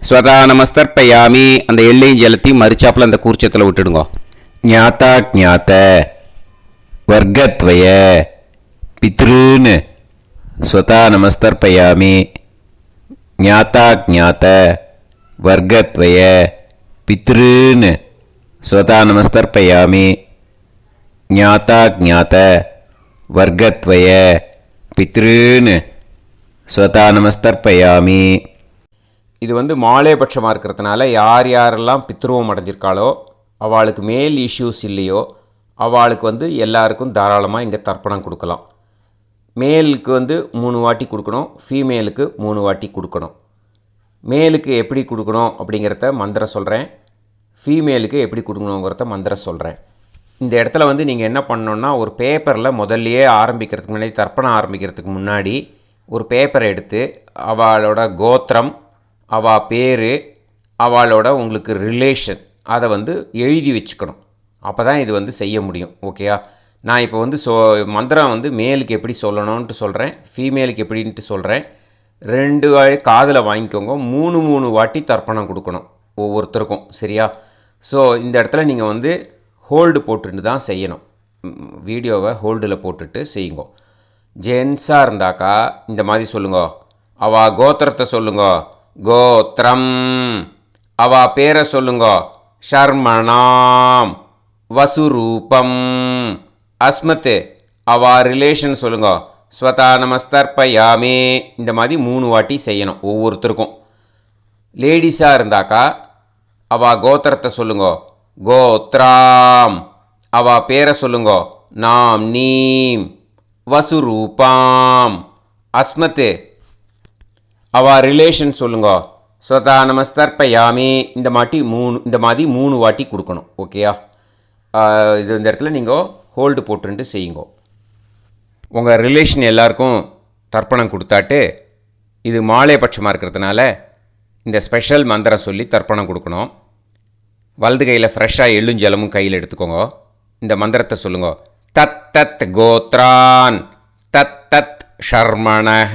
ஸ்வதா நமஸ்தர்ப்பயாமி. அந்த எள்ளையும் ஜலத்தையும் மறுச்சாப்பில் அந்த கூர்ச்சத்தில் விட்டுடுங்க. ஞாதா ஜாத்த வர்க்கத்வய பித்ருன். ஸ்வதா நமஸ்தர்ப்பயாமி. ஞாதா ஜாத்த வர்க்கத்வய பித்ருன். ஸ்வதா நமஸ்தர்ப்பயாமி. ஞாதா ஜாத்த வர்க்கத்வய பித்ருன். ஸ்வதா நமஸ்தர்ப்பயாமி. இது மாலேபட்சமாக இருக்கிறதுனால யார் யாரெல்லாம் பித்ருவம் அடைஞ்சிருக்காளோ அவளுக்கு மேல் இஷ்யூஸ் இல்லையோ அவளுக்கு எல்லாருக்கும் தாராளமாக இங்கே தர்ப்பணம் கொடுக்கலாம். மேலுக்கு 3 வாட்டி கொடுக்கணும், ஃபீமேலுக்கு 3 வாட்டி கொடுக்கணும். மேலுக்கு எப்படி கொடுக்கணும் அப்படிங்கிறத மந்திரம் சொல்கிறேன், ஃபீமேலுக்கு எப்படி கொடுக்கணுங்கிறத மந்திரம் சொல்கிறேன். இந்த இடத்துல நீங்கள் என்ன பண்ணணுன்னா, ஒரு பேப்பரில் முதல்லையே ஆரம்பிக்கிறதுக்கு முன்னாடி, தர்ப்பணம் ஆரம்பிக்கிறதுக்கு முன்னாடி ஒரு பேப்பரை எடுத்து அவளோட கோத்திரம், அவள் பேர், அவளோட உங்களுக்கு ரிலேஷன் அதை எழுதி வச்சுக்கணும். அப்போ தான் இது செய்ய முடியும். ஓகேயா? நான் இப்போ மந்திரம் மேலுக்கு எப்படி சொல்லணும்ன்ட்டு சொல்கிறேன், ஃபீமேலுக்கு எப்படின்ட்டு சொல்கிறேன். 2 வாட்டி காதில் வாங்கிக்கோங்க. 3 வாட்டி தர்ப்பணம் கொடுக்கணும் ஒவ்வொருத்தருக்கும். சரியா? ஸோ இந்த இடத்துல நீங்கள் ஹோல்டு போட்டுட்டு தான் செய்யணும். வீடியோவை ஹோல்டில் போட்டுட்டு செய்யுங்க. ஜென்ஸாக இருந்தாக்கா இந்த மாதிரி சொல்லுங்க. அவள் கோத்திரத்தை சொல்லுங்க. கோத்திரம். அவள் பேரை சொல்லுங்க. ஷர்மணாம் வசுரூபம். அஸ்மத். அவள் ரிலேஷன் சொல்லுங்க. ஸ்வதா நமஸ்தர்ப்பயாமி. இந்த மாதிரி 3 வாட்டி செய்யணும் ஒவ்வொருத்தருக்கும். லேடிஸாக இருந்தாக்கா அவள் கோத்திரத்தை சொல்லுங்க. கோத்ராம். அவள் பேரை சொல்லுங்க. நாம் நீம் வசுரூபாம். அஸ்மத். அவள் ரிலேஷன் சொல்லுங்க. ஸ்வதா நமஸ்தர்ப்பயாமி. இந்த மாதிரி 3 வாட்டி கொடுக்கணும். ஓகேயா? இந்த இடத்துல நீங்கள் ஹோல்டு போட்டுட்டு செய்யுங்க. உங்கள் ரிலேஷன் எல்லாருக்கும் தர்ப்பணம் கொடுத்தாட்டு, இது மாலைபட்சமாக இருக்கிறதுனால இந்த ஸ்பெஷல் மந்திரம் சொல்லி தர்ப்பணம் கொடுக்கணும். வலது கையில் ஃப்ரெஷ்ஷாக எள்ளும் ஜலமும் கையில் எடுத்துக்கோங்க. இந்த மந்திரத்தை சொல்லுங்க. தத் தத் கோத்ரான் தத் தத் ஷர்மணஹ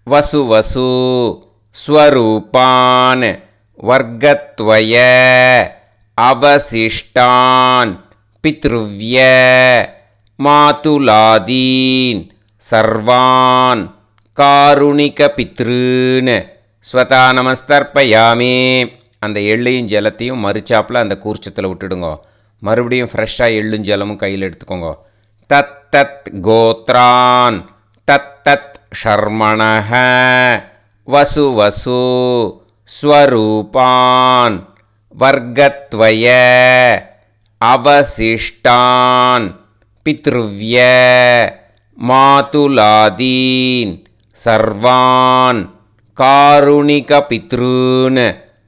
வசு வசு ஸ்வரூபான் வர்க்கத்வய அவசிஷ்டான் பித்ருவ்ய மாதுலாதீன் சர்வான் காருணிக பித்ருன். ஸ்வதா நமஸ்தர்ப்பயாமி. அந்த எள்ளையும் ஜலத்தையும் மறுச்சாப்பில் அந்த கூர்ச்சத்தில் விட்டுடுங்க. மறுபடியும் ஃப்ரெஷ்ஷாக எள்ளும் ஜலமும் கையில் எடுத்துக்கோங்க. தத் தத் கோத்ரான் தத் தத் ஷர்மணஹ வசு வசு ஸ்வரூபான் வர்க்கத்வய அவசிஷ்டான் பித்ருவ்ய மாதுலாதீன் சர்வான் காருணிக பித்ருன்.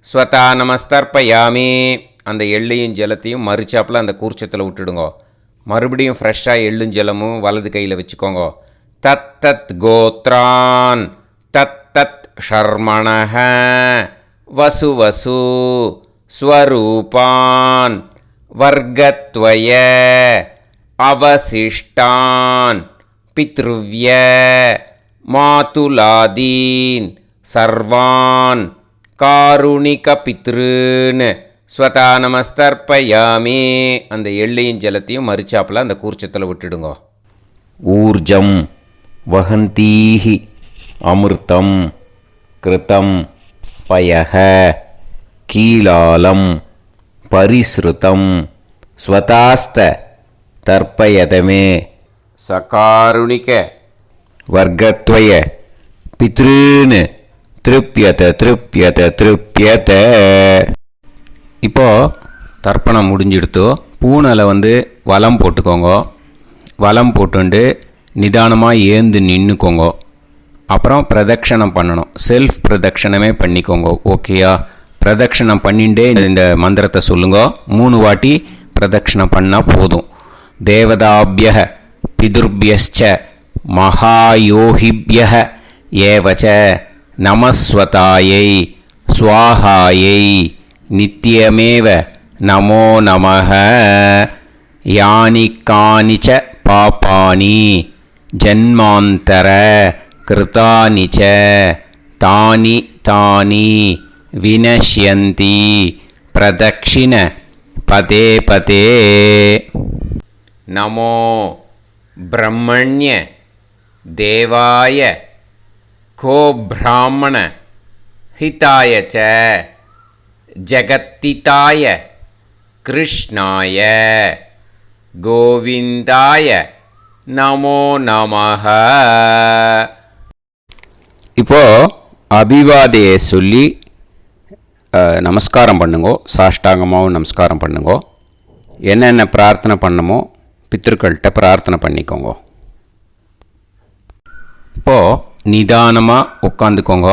ஸ்வதா நமஸ்தர்ப்பயாமி. அந்த எள்ளையும் ஜலத்தையும் மறுச்சாப்பில் அந்த கூர்ச்சத்தில் விட்டுடுங்க. மறுபடியும் ஃப்ரெஷ்ஷாக எள்ளும் ஜலமும் வலது கையில் வச்சுக்கோங்க. தத் தத் கோத்ரான் தத் தத் ஷர்மணஹ வசு வசு ஸ்வரூபான் வர்க்கத்வய அவசிஷ்டான் பித்ருவ்ய மாதுலாதீன் சர்வான் காருணிக பித்ருன். ஸ்வதா நமஸ்தர்ப்பயாமி. அந்த எள்ளையும் ஜலத்தையும் மறுச்சாப்பில் அந்த கூர்ச்சத்தில் விட்டுடுங்க. ஊர்ஜம் வஹந்தீஹி அமிர்தம் கிருதம் பயஹ கீலாலம் பரிஸ்ருதம் ஸ்வதாஸ்த தர்ப்பயதமே. சகாருணிக வர்க்கத்வய பித்ருன் திருப்யத திருப்யத திருப்யத. இப்போது தர்ப்பணம் முடிஞ்சிடுத்தோ பூனலை வலம் போட்டுக்கோங்க. வலம் போட்டுண்டு நிதானமாக ஏந்து நின்றுக்கோங்க. அப்புறம் பிரதட்சணம் பண்ணணும். செல்ஃப் பிரதட்சணமே பண்ணிக்கோங்க. ஓகேயா? பிரதட்சணம் பண்ணிகிட்டே இந்த மந்திரத்தை சொல்லுங்க. 3 வாட்டி பிரதட்சணம் பண்ணால் போதும். தேவதாபியः பிதுர்பியஸ்ச மகாயோகிபியः ஏவச நமஸ்வதாயை ஸ்வாஹாயை நித்யமேவ நமோ நமः. யானி கானிச்ச பாபானி ஜன்மாந்தர கிருதானி ச தானி தானி வினஷ்யந்தி பிரதக்ஷிண பதே பதே. நமோ பிரம்மண்ய தேவாய கோ பிராமண ஹிதாய ச ஜகத்திதாய கிருஷ்ணாய கோவிந்தாய நமோ நமः. இப்போது அபிவாதையை சொல்லி நமஸ்காரம் பண்ணுங்கோ. சாஷ்டாங்கமாகவும் நமஸ்காரம் பண்ணுங்கோ. என்னென்ன பிரார்த்தனை பண்ணமோ பித்திருக்கள்கிட்ட பிரார்த்தனை பண்ணிக்கோங்க. இப்போது நிதானமாக உட்காந்துக்கோங்க.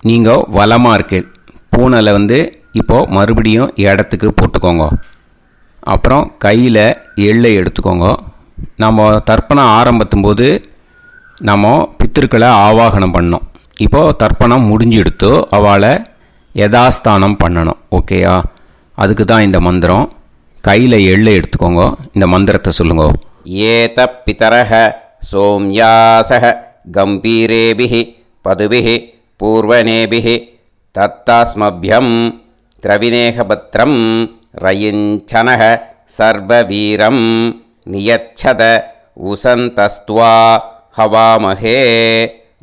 நீங்கள் வலமாக இருக்கு பூனலை இப்போது மறுபடியும் இடத்துக்கு போட்டுக்கோங்க. அப்புறம் கையில் எள்ளை எடுத்துக்கோங்க. நம்ம தர்ப்பணம் ஆரம்பத்தும் போது நம்ம பித்திருக்களை ஆவாகனம் பண்ணோம். இப்போது தர்ப்பணம் முடிஞ்செடுத்து அவளை யதாஸ்தானம் பண்ணணும். ஓகேயா? அதுக்கு தான் இந்த மந்திரம். கையில் எள்ளை எடுத்துக்கோங்க. இந்த மந்திரத்தை சொல்லுங்க. ஏத பிதரஹ சோம்யாசஹ கம்பீரேபிஹி பதுபிஹி பூர்வனேபிஹி தத்தாஸ்மப்யம் திரவிநேகபத்ரம் ரயிஞ்சனஹ சர்வவீரம் நியச்சத உசந்தஸ்த்வா ஹவாமஹே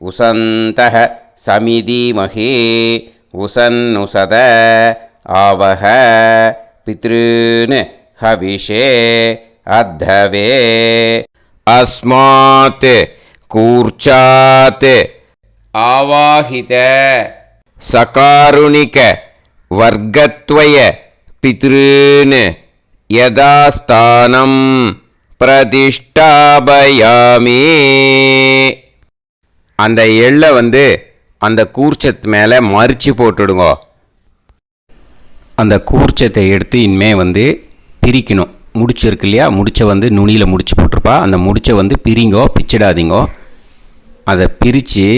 உசந்தஹ சமிதீமஹி உசன்னுசத ஆவஹ பித்ருன் ஹவிஷே அத்தவே. அஸ்மாத் கூர்ச்சாத் ஆவாஹித சகாருணிக வர்க்கத்வய பித்ருன் யதாஸ்தானம் பிரதிஷ்டாபயாமி. அந்த எள்ளை அந்த கூர்ச்சத்து மேலே மறித்து போட்டுடுங்க. அந்த கூர்ச்சத்தை எடுத்து இனிமே பிரிக்கணும். முடிச்சு இருக்கு இல்லையா? முடிச்சை நுனியில் முடிச்சு போட்டிருப்பா. அந்த முடிச்சை பிரிங்கோ, பிச்சிடாதீங்கோ. அதை பிரித்து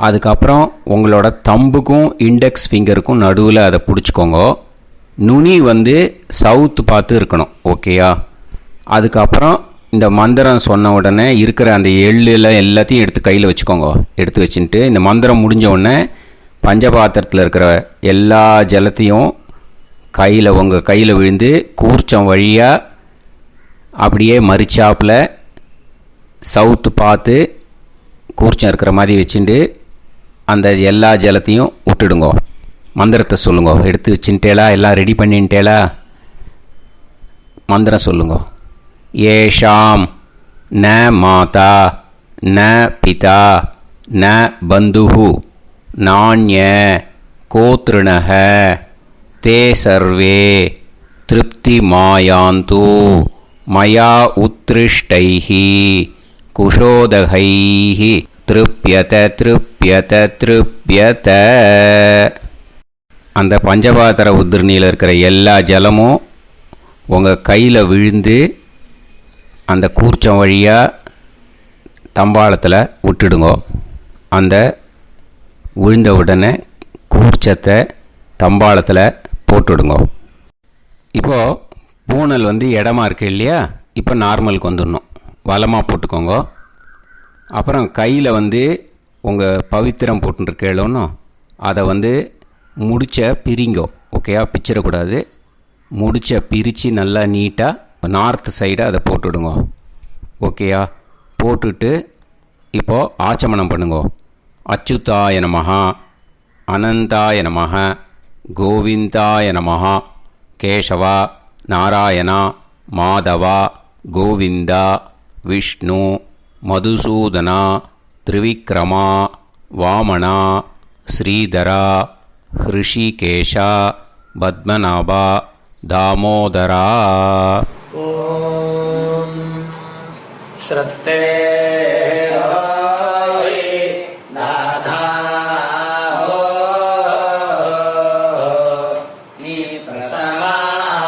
அதுக்கப்புறம் உங்களோட தம்புக்கும் இண்டெக்ஸ் ஃபிங்கருக்கும் நடுவில் அதை பிடிச்சிக்கோங்க. நுனி சவுத்து பார்த்து இருக்கணும். ஓகேயா? அதுக்கப்புறம் இந்த மந்திரம் சொன்ன உடனே இருக்கிற அந்த எள்ளில் எல்லாத்தையும் எடுத்து கையில் வச்சுக்கோங்க. எடுத்து வச்சுட்டு இந்த மந்திரம் முடிஞ்ச உடனே பஞ்சபாத்திரத்தில் இருக்கிற எல்லா ஜலத்தையும் உங்கள் கையில் விழுந்து கூர்ச்சம் வழியாக அப்படியே மறிச்சாப்பில் சவுத்து பார்த்து கூர்ச்சம் இருக்கிற மாதிரி வச்சுட்டு அந்த எல்லா ஜலத்தையும் விட்டுடுங்க. மந்திரத்தை சொல்லுங்க. எடுத்து வச்சுட்டேலா? எல்லாம் ரெடி பண்ணிட்டேலா? மந்திரம் சொல்லுங்க. ஏஷாம் ந மாதா ந பிதா ந பந்துஹு நாண்ய கோத்ருணஹ தே சர்வே திருப்தி மாயாந்து மயா உத்ருஷ்டைஹி குஷோதகைஹி திருப்யத திருப்யத திருப்யத. அந்த பஞ்சபாத்திர உதிர்ணியில் இருக்கிற எல்லா ஜலமும் உங்கள் கையில் விழுந்து அந்த கூர்ச்சம் வழியாக தம்பாளத்தில் விட்டுடுங்க. அந்த விழுந்த உடனே கூர்ச்சத்தை தம்பாளத்தில் போட்டுடுங்க. இப்போது பூனல் இடமா இருக்கு இல்லையா? இப்போ நார்மலுக்கு வந்துடணும். வலமாக போட்டுக்கோங்க. அப்புறம் கையில் உங்கள் பவித்திரம் போட்டுருக்கேளோன்னு அதை முடிச்ச பிரிங்கோ. ஓகேயா? பிச்சிடக்கூடாது. முடிச்ச பிரித்து நல்லா நீட்டாக நார்த் சைடை அதை போட்டுடுங்க. ஓகேயா? போட்டுட்டு இப்போது ஆச்சமனம் பண்ணுங்க. அச்சுதாய நமஹ அனந்தாய நமஹ கோவிந்தாய நமஹ கேசவா நாராயணா மாதவா கோவிந்தா விஷ்ணு மதுசூதனா திரிவிக்ரமா வாமனா ஸ்ரீதரா ஹிருஷிகேஷா பத்மநாபா தாமோதரா. ஓம் ஸ்ரத்தே நாதா நீ பிரசமாயம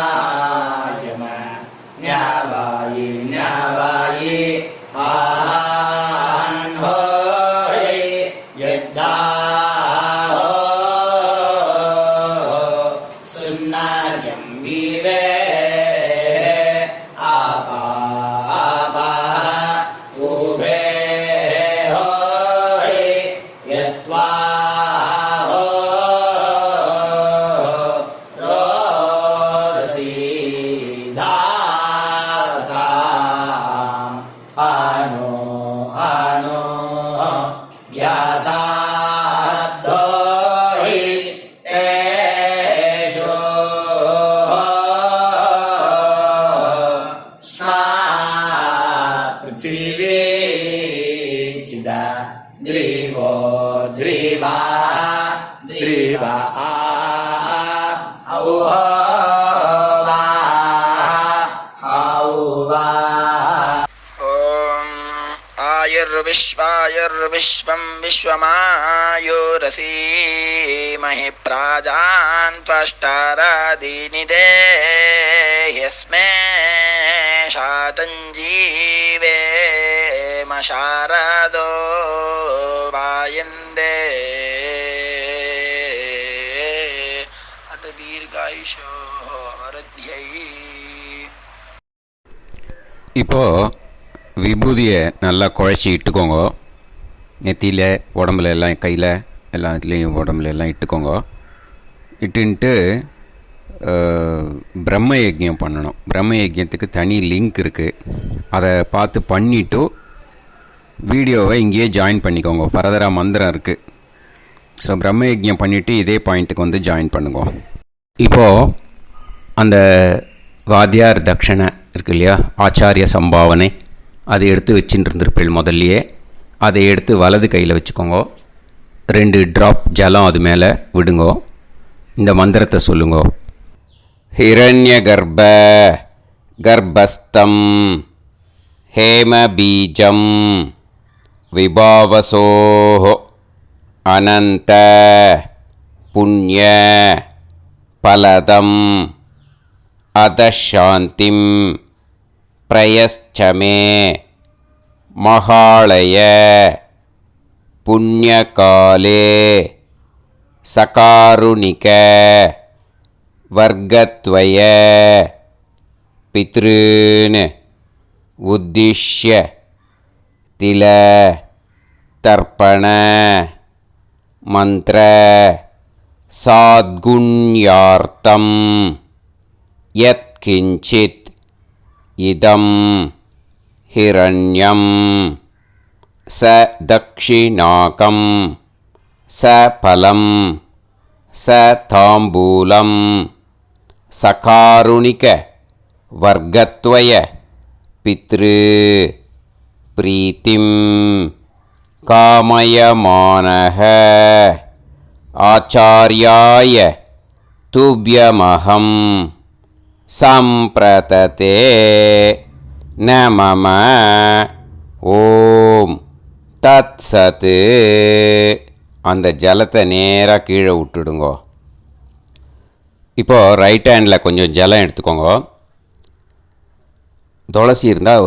आयुर्विश्वायुर्विश्वं विश्वमायुरसीमहि प्राजान् त्वष्टारादीनि देयस्मे शातञ्जीवेम शारदो वायन्दे अत दीर्घायुषो वृद्ध्यै. இப்போது விபூதியை நல்லா குழச்சி இட்டுக்கோங்க. நெத்தியில் உடம்புல எல்லாம் கையில் எல்லாத்துலேயும் உடம்புல எல்லாம் இட்டுக்கோங்க. இட்டுன்ட்டு பிரம்ம யஜ்யம் பண்ணணும். பிரம்ம யஜ்யத்துக்கு தனி லிங்க் இருக்குது. அதை பார்த்து பண்ணிவிட்டு வீடியோவை இங்கேயே ஜாயின் பண்ணிக்கோங்க. ஃபர்தராக மந்திரம் இருக்குது. ஸோ பிரம்ம யஜ்யம் பண்ணிவிட்டு இதே பாயிண்ட்டுக்கு வந்து ஜாயின் பண்ணுங்க. இப்போது அந்த வாத்தியார் தட்சணை இருக்கு இல்லையா, ஆச்சாரிய சம்பாவனை, அதை எடுத்து வச்சுட்டு இருந்திருப்பேள் முதல்லையே. அதை எடுத்து வலது கையில் வச்சுக்கோங்க. 2 ட்ராப் ஜலம் அது மேலே விடுங்கோ. இந்த மந்திரத்தை சொல்லுங்க. ஹிரண்ய கர்ப்ப கர்ப்பஸ்தம் ஹேம பீஜம் விபாவசோஹோ அனந்த புண்ணிய பலதம் அதசாந்திம் பிரயச்சமே மகாளய புண்ணியகாலே சகாருணிக வர்க்கத்வய பித்ருன் உத்திஷ்ய தில தர்ப்பண மந்திர சாத்குண்யார்த்தம் யத்கிஞ்சித் இதம் ஹிரண்யம் ச தக்ஷிணாகம் ச பலம் ச தாம்பூலம் சகாருணிக வர்க்கத்வய பித்ரு பிரீத்திம் காமயமானஹ ஆச்சார்யாய துப்யமஹம் சம்பிரததே நமம ஓம் தத் சத். அந்த ஜலத்தை நேராக கீழே விட்டுடுங்கோ. இப்போது ரைட் ஹேண்டில் கொஞ்சம் ஜலம் எடுத்துக்கோங்க. துளசி இருந்தால்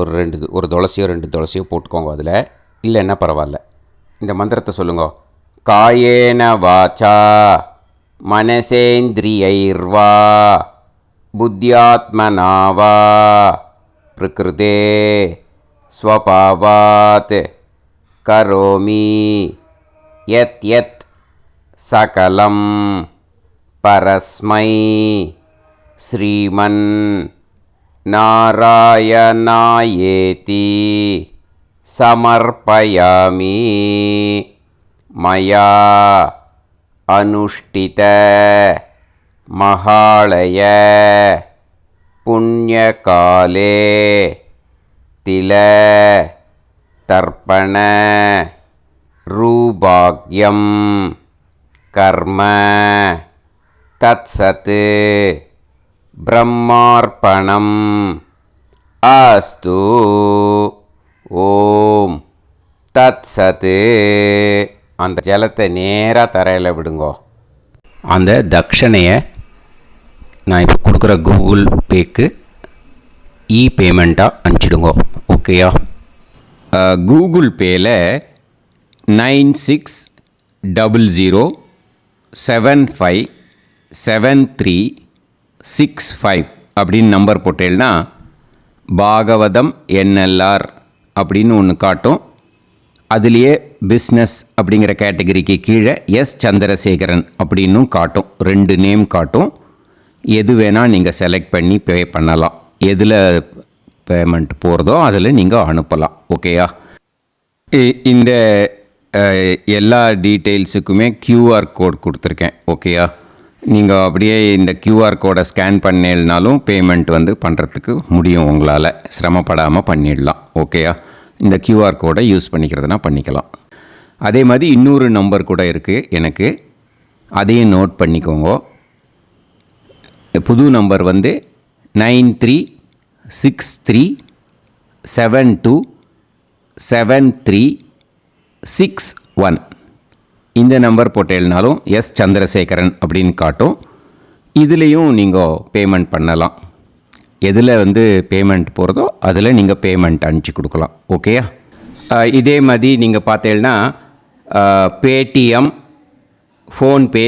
ஒரு துளசியோ 2 துளசியோ போட்டுக்கோங்க. அதில் இல்லைன்னா பரவாயில்ல. இந்த மந்திரத்தை சொல்லுங்க. காயேன வாச்சா மனசேந்திரியைர்வா புத்தியாத்மனாவா பிரகிருதே ஸ்வபாவாத் கரோமி யத் யத் சகலம் பரஸ்மை ஸ்ரீமன் நாராயணாயேதி சமர்ப்பயாமி மயா அனுஷ்டித மகாளய புண்ணியகாலே தில தர்ப்பண ரூபாக்யம் கர்ம தத்சத் பிரம்மார்ப்பணம் அஸ்து. ஓம் தத்சத். அந்த ஜலத்தை நேராக தரையில் விடுங்கோ. அந்த தட்சணையை நான் இப்போ கொடுக்குற கூகுள் பேக்கு பேமெண்ட்டாக அனுப்பிச்சிடுங்க. ஓகேயா? கூகுள் பேயில் 9600757365 அப்படின்னு நம்பர் போட்டேன்னா பாகவதம் என்எல்ஆர் அப்படின்னு ஒன்று காட்டும். அதுலேயே பிஸ்னஸ் அப்படிங்கிற கேட்டகரிக்கு கீழே எஸ் சந்திரசேகரன் அப்படின்னும் காட்டும். 2 நேம் காட்டும். எது வேணால் நீங்கள் செலக்ட் பண்ணி பே பண்ணலாம். எதில் பேமெண்ட் போகிறதோ அதில் நீங்கள் அனுப்பலாம். ஓகேயா? இந்த எல்லா டீட்டெயில்ஸுக்குமே கியூஆர் கோட் கொடுத்துருக்கேன். ஓகேயா? நீங்கள் அப்படியே இந்த கியூஆர் கோடை ஸ்கேன் பண்ணினாலும் பேமெண்ட் வந்து பண்ணுறதுக்கு முடியும். உங்களால் சிரமப்படாமல் பண்ணிடலாம். ஓகேயா? இந்த கியூஆர் கோடை யூஸ் பண்ணிக்கிறதுனா பண்ணிக்கலாம். அதே மாதிரி இன்னொரு நம்பர் கூட இருக்குது எனக்கு. அதையும் நோட் பண்ணிக்கோங்க. புது நம்பர் வந்து 9363727361. இந்த நம்பர் போட்டேல்னாலும் எஸ் சந்திரசேகரன் அப்படின்னு காட்டும். இதுலேயும் நீங்கள் பேமெண்ட் பண்ணலாம். எதில் வந்து பேமெண்ட் போகிறதோ அதில் நீங்கள் பேமெண்ட் அனுப்பிச்சி கொடுக்கலாம். ஓகேயா? இதே மாதிரி நீங்கள் பார்த்தேன்னா பேடிஎம், ஃபோன்பே,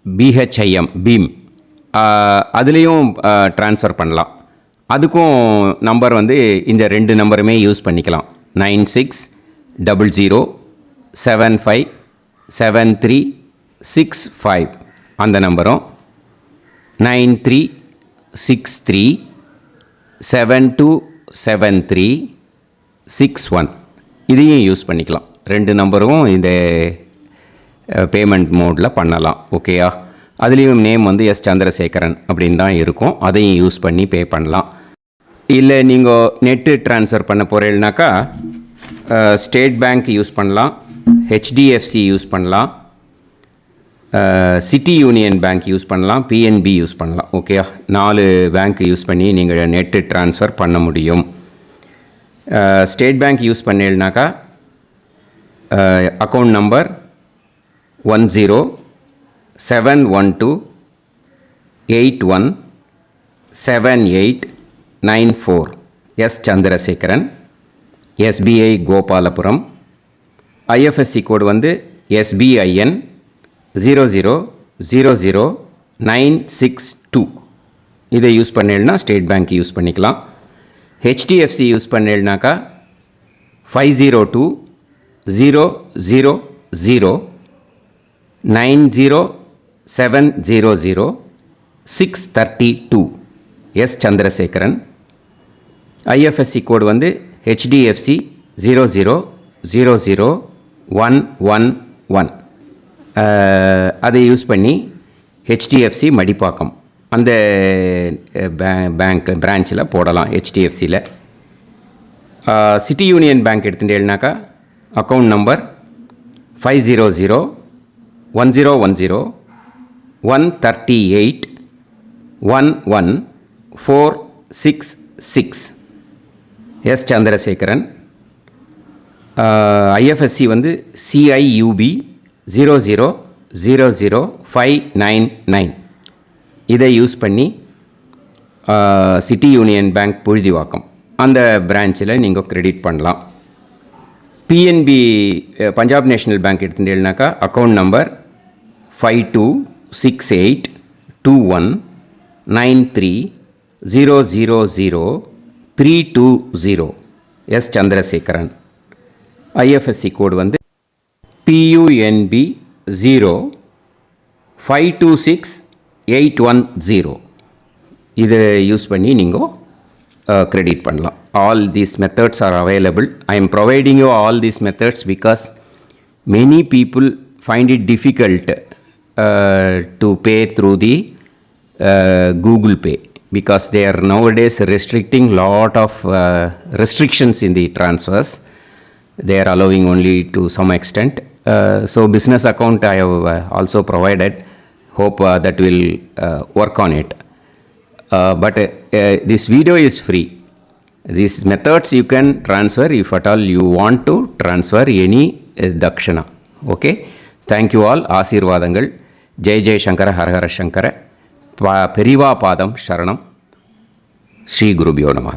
பிஹெச்ஐஎம், பீம் அதுலேயும் ட்ரான்ஸ்ஃபர் பண்ணலாம். அதுக்கும் நம்பர் வந்து இந்த 2 நம்பருமே யூஸ் பண்ணிக்கலாம். 9600757365 அந்த நம்பரும் 9363727361 இதையும் யூஸ் பண்ணிக்கலாம். 2 நம்பரும் இந்த பேமெண்ட் மோடில் பண்ணலாம். ஓகேயா? அதுலேயும் நேம் வந்து எஸ் சந்திரசேகரன் அப்படின்னு தான் இருக்கும். அதையும் யூஸ் பண்ணி பே பண்ணலாம். இல்லை நீங்கள் நெட்டு ட்ரான்ஸ்ஃபர் பண்ண போகிறீங்கனாக்கா ஸ்டேட் பேங்க் யூஸ் பண்ணலாம், ஹெச்டிஎஃப்சி யூஸ் பண்ணலாம், சிட்டி யூனியன் பேங்க் யூஸ் பண்ணலாம், பிஎன்பி யூஸ் பண்ணலாம். ஓகேயா? 4 பேங்க் யூஸ் பண்ணி நீங்கள் நெட்டு ட்ரான்ஸ்ஃபர் பண்ண முடியும். ஸ்டேட் பேங்க் யூஸ் பண்ணீங்கனாக்கா account number 1071281789 S Chandrasekaran, SBI Gopalapuram. IFSC code வந்து SBIN 0000962. இதை யூஸ் பண்ணேன்னா ஸ்டேட் பேங்க் யூஸ் பண்ணிக்கலாம். ஹெச்டிஎஃப்சி யூஸ் பண்ணேன்னாக்கா 5020090700 எஸ் சந்திரசேகரன். ஐஎஃப்எஸ்சி கோடு வந்து HDFC 0000111. அதை யூஸ் பண்ணி ஹெச்டிஎஃப்சி மடிப்பாக்கம் அந்த பேங்க் பிரான்ச்சில் போடலாம். ஹெச்டிஎஃப்சியில் சிட்டி யூனியன் பேங்க் எடுத்துட்டேன்னாக்கா account number 5001010381146 S Chandrasekaran. IFSC வந்து CIUB 0000599. இதை யூஸ் பண்ணி சிட்டி யூனியன் பேங்க் புழுதிவாக்கம் அந்த பிரான்ச்சில் நீங்கள் கிரெடிட் பண்ணலாம். பிஎன்பி பஞ்சாப் நேஷ்னல் பேங்க் எடுத்துட்டேன்னாக்கா account number 52682193000320 S Chandrasekaran. IFSC code வந்து PUNB 0526810. இதை யூஸ் பண்ணி நீங்கள் கிரெடிட் பண்ணலாம். All these methods are available. I am providing you all these methods because many people find it difficult to pay through the Google Pay because they are nowadays restricting lot of restrictions in the transfers. They are allowing only to some extent. So business account I have also provided. Hope that will work on it. But this video is free. These methods you can transfer if at all you want to transfer any dakshana. Okay? Thank you all. ஆசீர்வாதங்கள். ஜெய் ஜெய் சங்கர ஹரஹர சங்கர. பெரிவா பாதம் சரணம். ஸ்ரீ குருபியோ நமஹ.